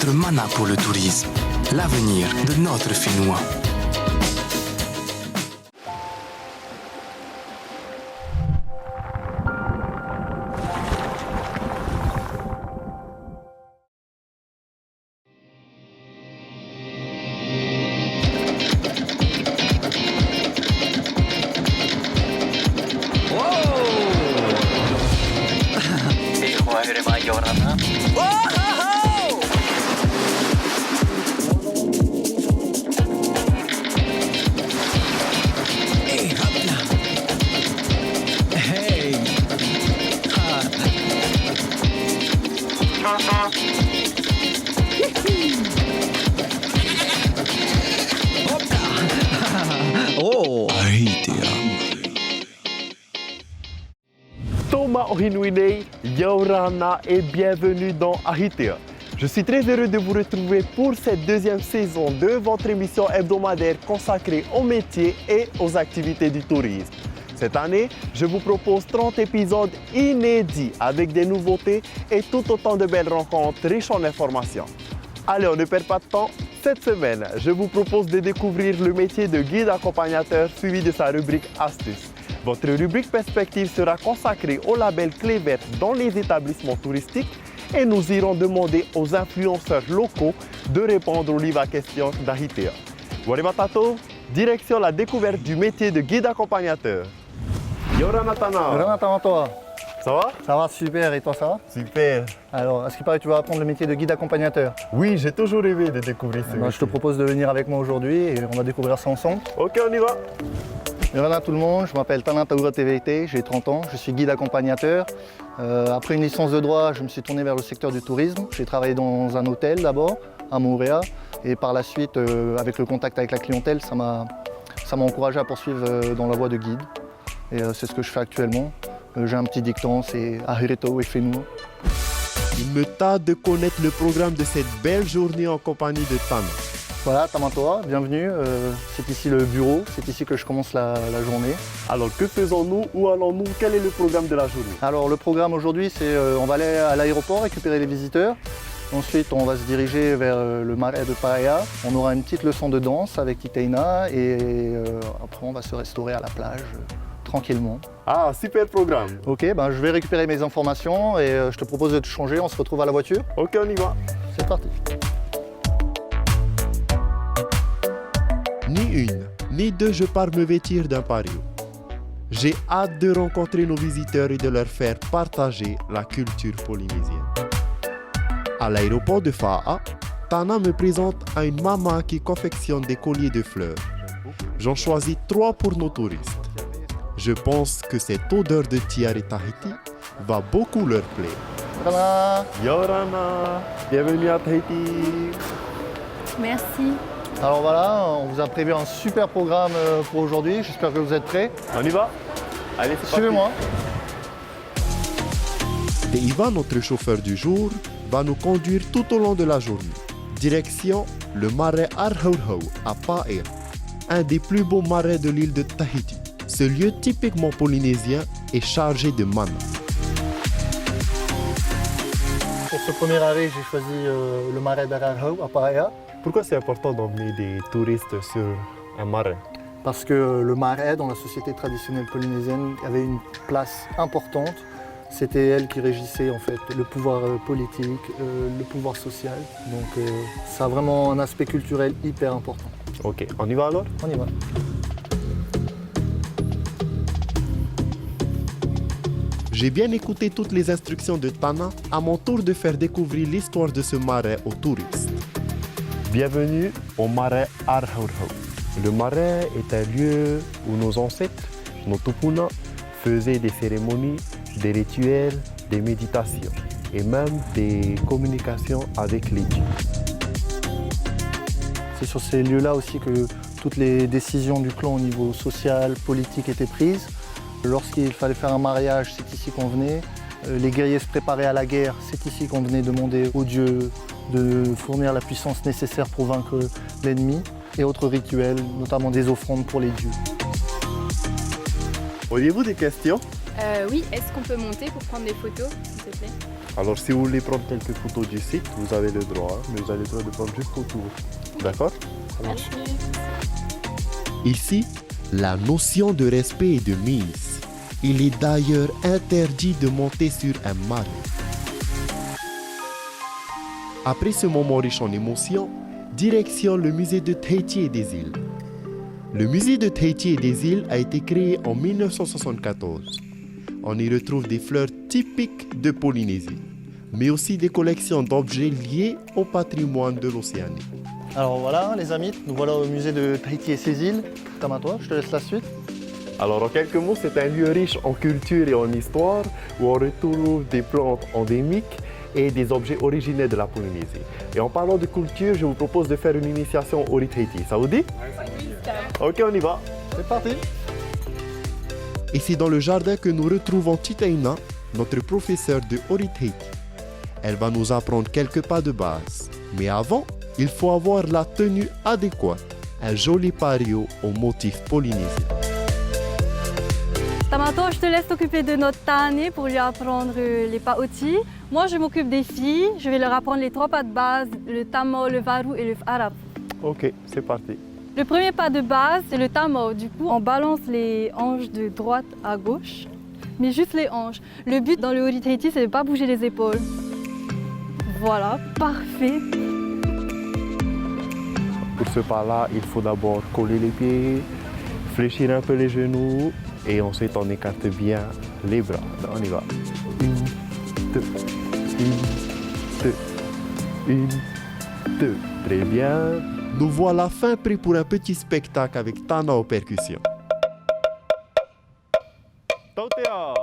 notre mana pour le tourisme, l'avenir de notre Finnois. Thomas Ohinuinei, Yaurana et bienvenue dans Ahitea. Je suis très heureux de vous retrouver pour cette deuxième saison de votre émission hebdomadaire consacrée aux métiers et aux activités du tourisme. Cette année, je vous propose 30 épisodes inédits avec des nouveautés et tout autant de belles rencontres riches en informations. Allez, on ne perd pas de temps. Cette semaine, je vous propose de découvrir le métier de guide accompagnateur suivi de sa rubrique Astuces. Votre rubrique Perspective sera consacrée au label Clé verte dans les établissements touristiques et nous irons demander aux influenceurs locaux de répondre au livre à question d'Ahitea. Waribatato, direction la découverte du métier de guide accompagnateur. Yoranatana. Jonathan, toi. Ça va? Ça va super, et toi ça va? Super. Alors, à ce qui paraît, tu vas apprendre le métier de guide accompagnateur. Oui, j'ai toujours rêvé de découvrir ce métier. Je te propose de venir avec moi aujourd'hui et on va découvrir ça ensemble. Ok, on y va. Bienvenue à tout le monde, je m'appelle Tanan Taoura TVT, j'ai 30 ans, je suis guide accompagnateur. Après une licence de droit, je me suis tourné vers le secteur du tourisme. J'ai travaillé dans un hôtel d'abord, à Moorea, et par la suite, avec le contact avec la clientèle, ça m'a encouragé à poursuivre dans la voie de guide. Et c'est ce que je fais actuellement. J'ai un petit dicton, c'est Ahireto et Finnois. Il me tarde de connaître le programme de cette belle journée en compagnie de Tana. Voilà, Tamantoa, bienvenue. C'est ici le bureau, c'est ici que je commence la journée. Alors que faisons-nous? Où allons-nous? Quel est le programme de la journée? Alors le programme aujourd'hui, c'est on va aller à l'aéroport récupérer les visiteurs. Ensuite, on va se diriger vers le marais de Paea. On aura une petite leçon de danse avec Titeina et après on va se restaurer à la plage tranquillement. Ah, super programme. Ok, ben, je vais récupérer mes informations et je te propose de te changer. On se retrouve à la voiture. Ok, on y va. C'est parti. Ni une, ni deux, je pars me vêtir d'un pario. J'ai hâte de rencontrer nos visiteurs et de leur faire partager la culture polynésienne. À l'aéroport de Faa, Tana me présente à une maman qui confectionne des colliers de fleurs. J'en choisis 3 pour nos touristes. Je pense que cette odeur de tiare Tahiti va beaucoup leur plaire. Voilà. Yorana, bienvenue à Tahiti. Merci. Alors voilà, on vous a prévu un super programme pour aujourd'hui. J'espère que vous êtes prêts. On y va? Allez, c'est parti. Suivez-moi. Et Ivan, notre chauffeur du jour, va nous conduire tout au long de la journée. Direction le marais Arhauhau à Paea, un des plus beaux marais de l'île de Tahiti. Ce lieu typiquement polynésien est chargé de mana. Pour ce premier arrêt, j'ai choisi le marais d'Arhauhau à Paea. Pourquoi c'est important d'emmener des touristes sur un marais? Parce que le marais, dans la société traditionnelle polynésienne, avait une place importante. C'était elle qui régissait en fait le pouvoir politique, le pouvoir social. Donc ça a vraiment un aspect culturel hyper important. Ok, on y va alors? On y va. J'ai bien écouté toutes les instructions de Tana, à mon tour de faire découvrir l'histoire de ce marais aux touristes. Bienvenue au marais Arhauhau. Le marais est un lieu où nos ancêtres, nos tupuna, faisaient des cérémonies, des rituels, des méditations et même des communications avec les dieux. C'est sur ces lieux-là aussi que toutes les décisions du clan au niveau social, politique étaient prises. Lorsqu'il fallait faire un mariage, c'est ici qu'on venait. Les guerriers se préparaient à la guerre, c'est ici qu'on venait demander aux dieux de fournir la puissance nécessaire pour vaincre l'ennemi. Et autres rituels, notamment des offrandes pour les dieux. Auriez-vous des questions? Oui, est-ce qu'on peut monter pour prendre des photos, s'il te plaît? Alors si vous voulez prendre quelques photos du site, vous avez le droit, mais vous avez le droit de prendre juste autour. D'accord? Ça marche. Ici, la notion de respect est de mise. Il est d'ailleurs interdit de monter sur un mât. Après ce moment riche en émotions, direction le musée de Tahiti et des îles. Le musée de Tahiti et des îles a été créé en 1974. On y retrouve des fleurs typiques de Polynésie, mais aussi des collections d'objets liés au patrimoine de l'Océanie. Alors voilà les amis, nous voilà au musée de Tahiti et ses îles. Tamato, je te laisse la suite. Alors en quelques mots, c'est un lieu riche en culture et en histoire où on retrouve des plantes endémiques et des objets originaires de la Polynésie. Et en parlant de culture, je vous propose de faire une initiation au riz Tahiti. Ça vous dit? Ok, on y va. C'est parti. Et c'est dans le jardin que nous retrouvons Titaina, notre professeure de Ori Tahiti. Elle va nous apprendre quelques pas de base. Mais avant, il faut avoir la tenue adéquate, un joli pario au motif polynésien. Tamato, je te laisse t'occuper de notre Tane pour lui apprendre les pas outils. Moi, je m'occupe des filles. Je vais leur apprendre les 3 pas de base, le tamo, le varu et le arabe. Ok, c'est parti. Le premier pas de base, c'est le tamo. Du coup, on balance les hanches de droite à gauche, mais juste les hanches. Le but dans le Ori Tahiti, c'est de ne pas bouger les épaules. Voilà, parfait. Pour ce pas-là, il faut d'abord coller les pieds, fléchir un peu les genoux et ensuite on écarte bien les bras. On y va. 1, 2, 1, 2, 1, 2. Très bien. Nous voilà fin prêts pour un petit spectacle avec Tana aux percussions. Tautea.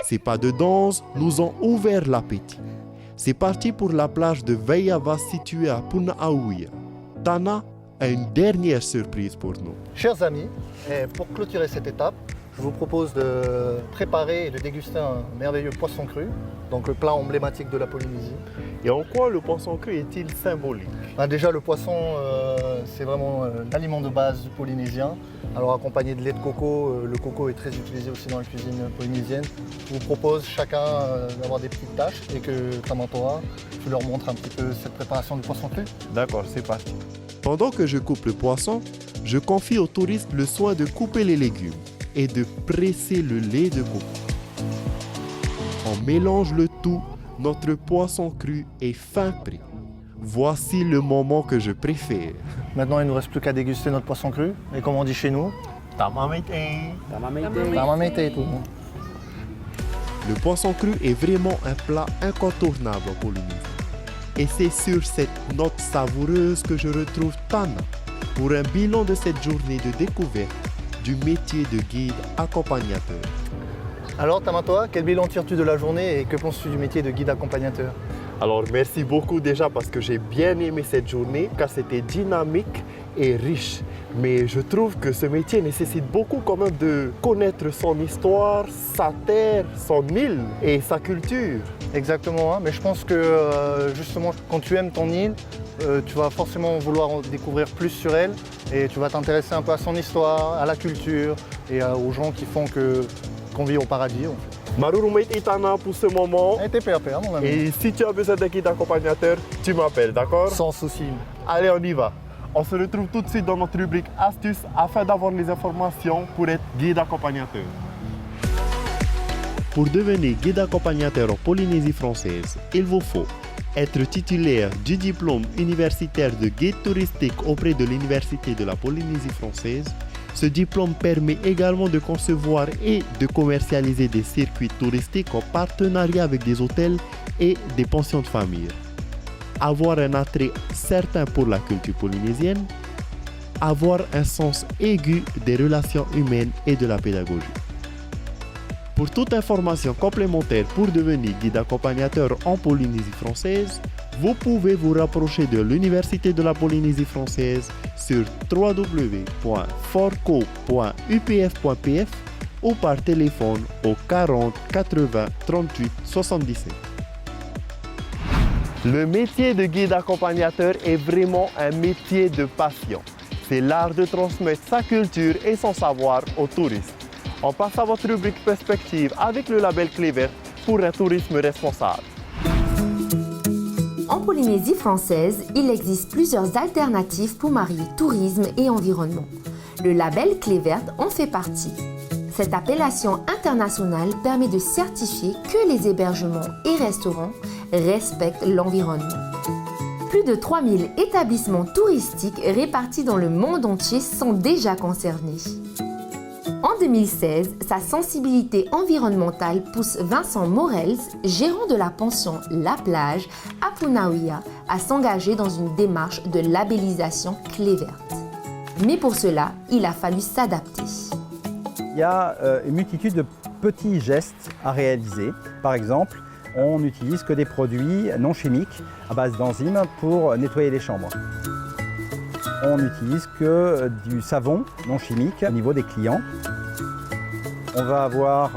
Ces pas de danse nous ont ouvert l'appétit. C'est parti pour la plage de Veiava située à Punaaouia. Tana a une dernière surprise pour nous. Chers amis, et pour clôturer cette étape, je vous propose de préparer et de déguster un merveilleux poisson cru, donc le plat emblématique de la Polynésie. Et en quoi le poisson cru est-il symbolique? Déjà, le poisson, c'est vraiment l'aliment de base du polynésien. Alors, accompagné de lait de coco, le coco est très utilisé aussi dans la cuisine polynésienne. Je vous propose chacun d'avoir des petites tâches et que Tamatoa, tu leur montres un petit peu cette préparation du poisson cru. D'accord, c'est parti. Pendant que je coupe le poisson, je confie aux touristes le soin de couper les légumes et de presser le lait de coco. On mélange le tout, notre poisson cru est fin prêt. Voici le moment que je préfère. Maintenant, il ne nous reste plus qu'à déguster notre poisson cru. Et comme on dit chez nous, Tamamete. tamamete tout le monde. Le poisson cru est vraiment un plat incontournable en Polynésie. Et c'est sur cette note savoureuse que je retrouve Tana pour un bilan de cette journée de découverte du métier de guide accompagnateur. Alors, Tamatoa, quel bilan tires-tu de la journée et que penses-tu du métier de guide accompagnateur? Alors merci beaucoup déjà parce que j'ai bien aimé cette journée car c'était dynamique et riche. Mais je trouve que ce métier nécessite beaucoup quand même de connaître son histoire, sa terre, son île et sa culture. Exactement, mais je pense que justement quand tu aimes ton île, tu vas forcément vouloir en découvrir plus sur elle et tu vas t'intéresser un peu à son histoire, à la culture et aux gens qui font qu'on vit au paradis. En fait. Marurumait Itana pour ce moment. Et t'es PRP, mon ami. Et si tu as besoin d'un guide accompagnateur, tu m'appelles, d'accord? Sans souci. Allez, on y va. On se retrouve tout de suite dans notre rubrique astuces afin d'avoir les informations pour être guide accompagnateur. Pour devenir guide accompagnateur en Polynésie française, il vous faut être titulaire du diplôme universitaire de guide touristique auprès de l'Université de la Polynésie française. Ce diplôme permet également de concevoir et de commercialiser des circuits touristiques en partenariat avec des hôtels et des pensions de famille. Avoir un attrait certain pour la culture polynésienne. Avoir un sens aigu des relations humaines et de la pédagogie. Pour toute information complémentaire pour devenir guide accompagnateur en Polynésie française, vous pouvez vous rapprocher de l'Université de la Polynésie française sur www.forco.upf.pf ou par téléphone au 40 80 38 77. Le métier de guide accompagnateur est vraiment un métier de passion. C'est l'art de transmettre sa culture et son savoir aux touristes. On passe à votre rubrique Perspective avec le label Clé Verte pour un tourisme responsable. En Polynésie française, il existe plusieurs alternatives pour marier tourisme et environnement. Le label Clé Verte en fait partie. Cette appellation internationale permet de certifier que les hébergements et restaurants respectent l'environnement. Plus de 3000 établissements touristiques répartis dans le monde entier sont déjà concernés. En 2016, sa sensibilité environnementale pousse Vincent Morels, gérant de la pension La Plage à Punaouia, à s'engager dans une démarche de labellisation Clé Verte. Mais pour cela, il a fallu s'adapter. Il y a une multitude de petits gestes à réaliser. Par exemple, on n'utilise que des produits non chimiques à base d'enzymes pour nettoyer les chambres. On n'utilise que du savon non chimique au niveau des clients. On va avoir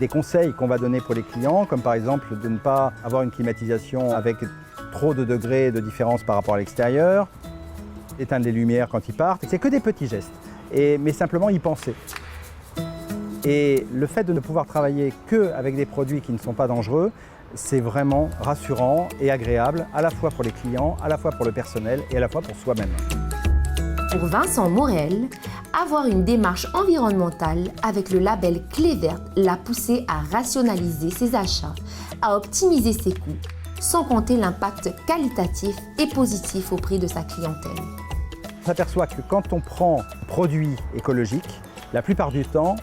des conseils qu'on va donner pour les clients, comme par exemple de ne pas avoir une climatisation avec trop de degrés de différence par rapport à l'extérieur, éteindre les lumières quand ils partent. C'est que des petits gestes, mais simplement y penser. Et le fait de ne pouvoir travailler qu'avec des produits qui ne sont pas dangereux, c'est vraiment rassurant et agréable, à la fois pour les clients, à la fois pour le personnel et à la fois pour soi-même. Pour Vincent Morel, avoir une démarche environnementale avec le label Clé Verte l'a poussé à rationaliser ses achats, à optimiser ses coûts, sans compter l'impact qualitatif et positif auprès de sa clientèle. On s'aperçoit que quand on prend un produit écologique, la plupart du temps,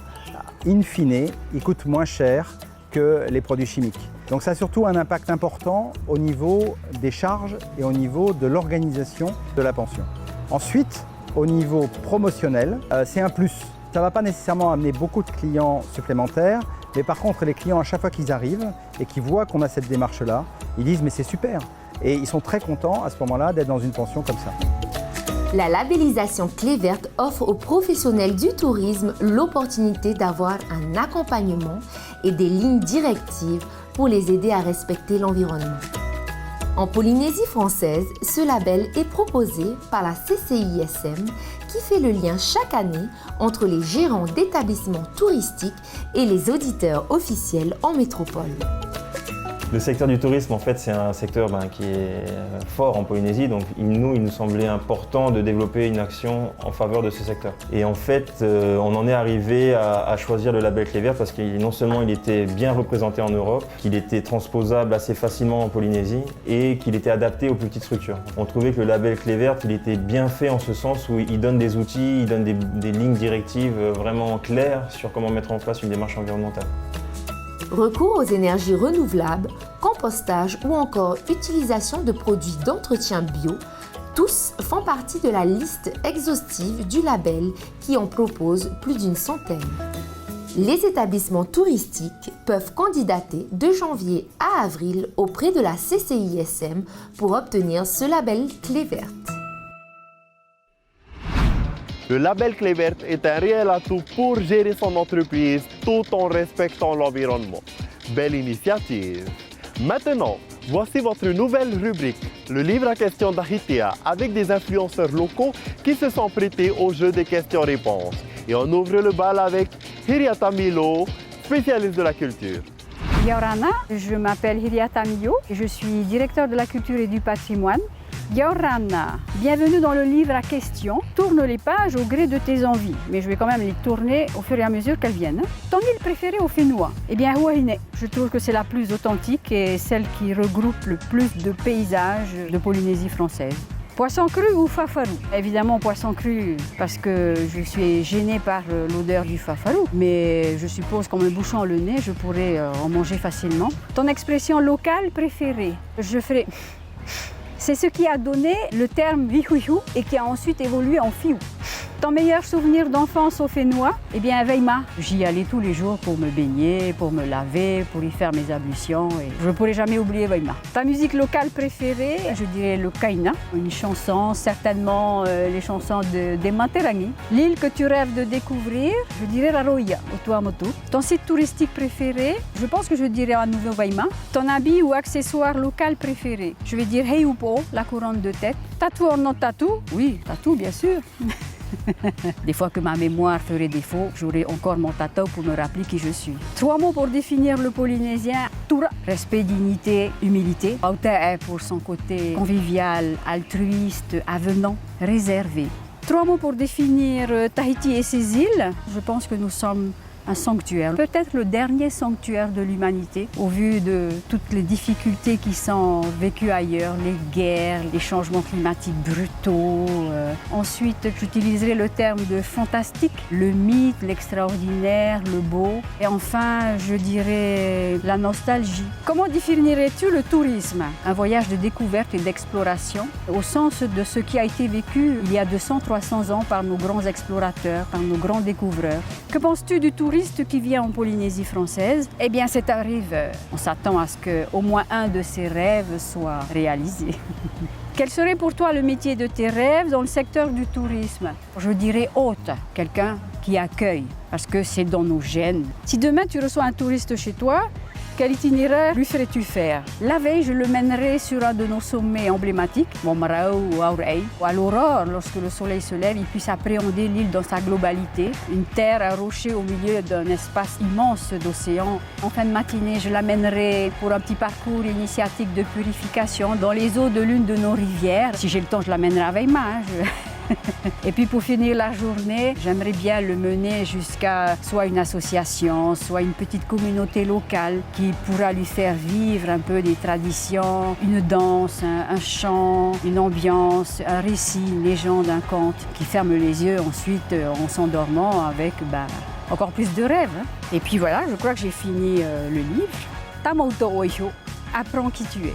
in fine, il coûte moins cher que les produits chimiques. Donc ça a surtout un impact important au niveau des charges et au niveau de l'organisation de la pension. Ensuite, au niveau promotionnel, c'est un plus. Ça ne va pas nécessairement amener beaucoup de clients supplémentaires, mais par contre, les clients, à chaque fois qu'ils arrivent et qu'ils voient qu'on a cette démarche-là, ils disent « mais c'est super ». Et ils sont très contents à ce moment-là d'être dans une pension comme ça. La labellisation Clé Verte offre aux professionnels du tourisme l'opportunité d'avoir un accompagnement et des lignes directives pour les aider à respecter l'environnement. En Polynésie française, ce label est proposé par la CCISM qui fait le lien chaque année entre les gérants d'établissements touristiques et les auditeurs officiels en métropole. Le secteur du tourisme, en fait, c'est un secteur qui est fort en Polynésie, donc il nous semblait important de développer une action en faveur de ce secteur. Et en fait, on en est arrivé à choisir le label Clé Verte parce que non seulement il était bien représenté en Europe, qu'il était transposable assez facilement en Polynésie et qu'il était adapté aux plus petites structures. On trouvait que le label Clé Verte, il était bien fait en ce sens où il donne des outils, il donne des lignes directives vraiment claires sur comment mettre en place une démarche environnementale. Recours aux énergies renouvelables, compostage ou encore utilisation de produits d'entretien bio, tous font partie de la liste exhaustive du label qui en propose plus d'une centaine. Les établissements touristiques peuvent candidater de janvier à avril auprès de la CCISM pour obtenir ce label Clé Verte. Le label Clé Verte est un réel atout pour gérer son entreprise tout en respectant l'environnement. Belle initiative! Maintenant, voici votre nouvelle rubrique, le livre à questions d'Ahitea, avec des influenceurs locaux qui se sont prêtés au jeu des questions-réponses. Et on ouvre le bal avec Hiriata Milo, spécialiste de la culture. Yaorana, je m'appelle Hiriata Milo, je suis directeur de la culture et du patrimoine. Yaorana, bienvenue dans le livre à questions. Tourne les pages au gré de tes envies, mais je vais quand même les tourner au fur et à mesure qu'elles viennent. Ton île préférée au Fénois? Eh bien, Huahine. Je trouve que c'est la plus authentique et celle qui regroupe le plus de paysages de Polynésie française. Poisson cru ou fafarou? Évidemment poisson cru parce que je suis gênée par l'odeur du fafarou, mais je suppose qu'en me bouchant le nez, je pourrais en manger facilement. Ton expression locale préférée? Je ferai... C'est ce qui a donné le terme vihuihu et qui a ensuite évolué en fiou. Ton meilleur souvenir d'enfance au Fénois? Eh bien, Weimar. J'y allais tous les jours pour me baigner, pour me laver, pour y faire mes ablutions. Et je ne pourrai jamais oublier Weimar. Ta musique locale préférée? Je dirais le Kaina. Une chanson, certainement les chansons des Materangi. L'île que tu rêves de découvrir? Je dirais la Roya, au Tuamotu. Ton site touristique préféré? Je pense que je dirais à nouveau Weimar. Ton habit ou accessoire local préféré? Je vais dire Heiupo, la couronne de tête. Tatou or non tatou? Oui, tatou, bien sûr. Des fois que ma mémoire ferait défaut, j'aurai encore mon tatou pour me rappeler qui je suis. 3 mots pour définir le polynésien. Tura, respect, dignité, humilité. Autae pour son côté convivial, altruiste, avenant, réservé. 3 mots pour définir Tahiti et ses îles. Je pense que nous sommes un sanctuaire, peut-être le dernier sanctuaire de l'humanité au vu de toutes les difficultés qui sont vécues ailleurs, les guerres, les changements climatiques brutaux. Ensuite, j'utiliserai le terme de fantastique, le mythe, l'extraordinaire, le beau. Et enfin, je dirais la nostalgie. Comment définirais-tu le tourisme? Un voyage de découverte et d'exploration au sens de ce qui a été vécu il y a 200-300 ans par nos grands explorateurs, par nos grands découvreurs. Que penses-tu du tourisme qui vient en Polynésie française? Eh bien, c'est un rêveur. On s'attend à ce qu'au moins un de ses rêves soit réalisé. Quel serait pour toi le métier de tes rêves dans le secteur du tourisme? Je dirais hôte, quelqu'un qui accueille, parce que c'est dans nos gènes. Si demain tu reçois un touriste chez toi, quel itinéraire lui ferais-tu faire? La veille, je le mènerai sur un de nos sommets emblématiques, Momrau ou Aurei. À l'aurore, lorsque le soleil se lève, il puisse appréhender l'île dans sa globalité. Une terre, un rocher au milieu d'un espace immense d'océan. En fin de matinée, je l'amènerai pour un petit parcours initiatique de purification dans les eaux de l'une de nos rivières. Si j'ai le temps, je l'amènerai à Weimar. Et puis pour finir la journée, j'aimerais bien le mener jusqu'à soit une association, soit une petite communauté locale qui pourra lui faire vivre un peu des traditions, une danse, un chant, une ambiance, un récit, une légende, un conte, qui ferme les yeux ensuite en s'endormant avec encore plus de rêves. Et puis voilà, je crois que j'ai fini le livre. Tamauto Oiho, apprends qui tu es.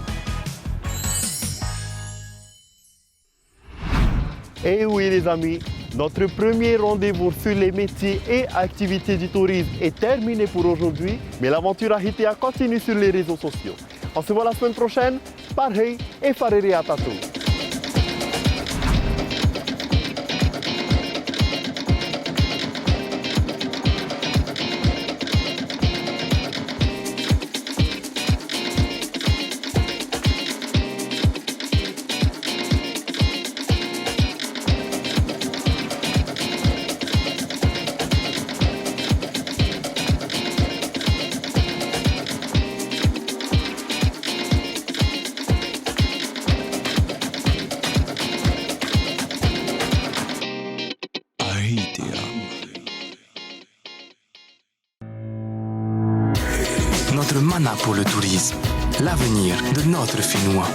Et oui les amis, notre premier rendez-vous sur les métiers et activités du tourisme est terminé pour aujourd'hui, mais l'aventure Ahitea continue sur les réseaux sociaux. On se voit la semaine prochaine, parhei et farere atatu. Notre mana pour le tourisme, l'avenir de notre Fénois.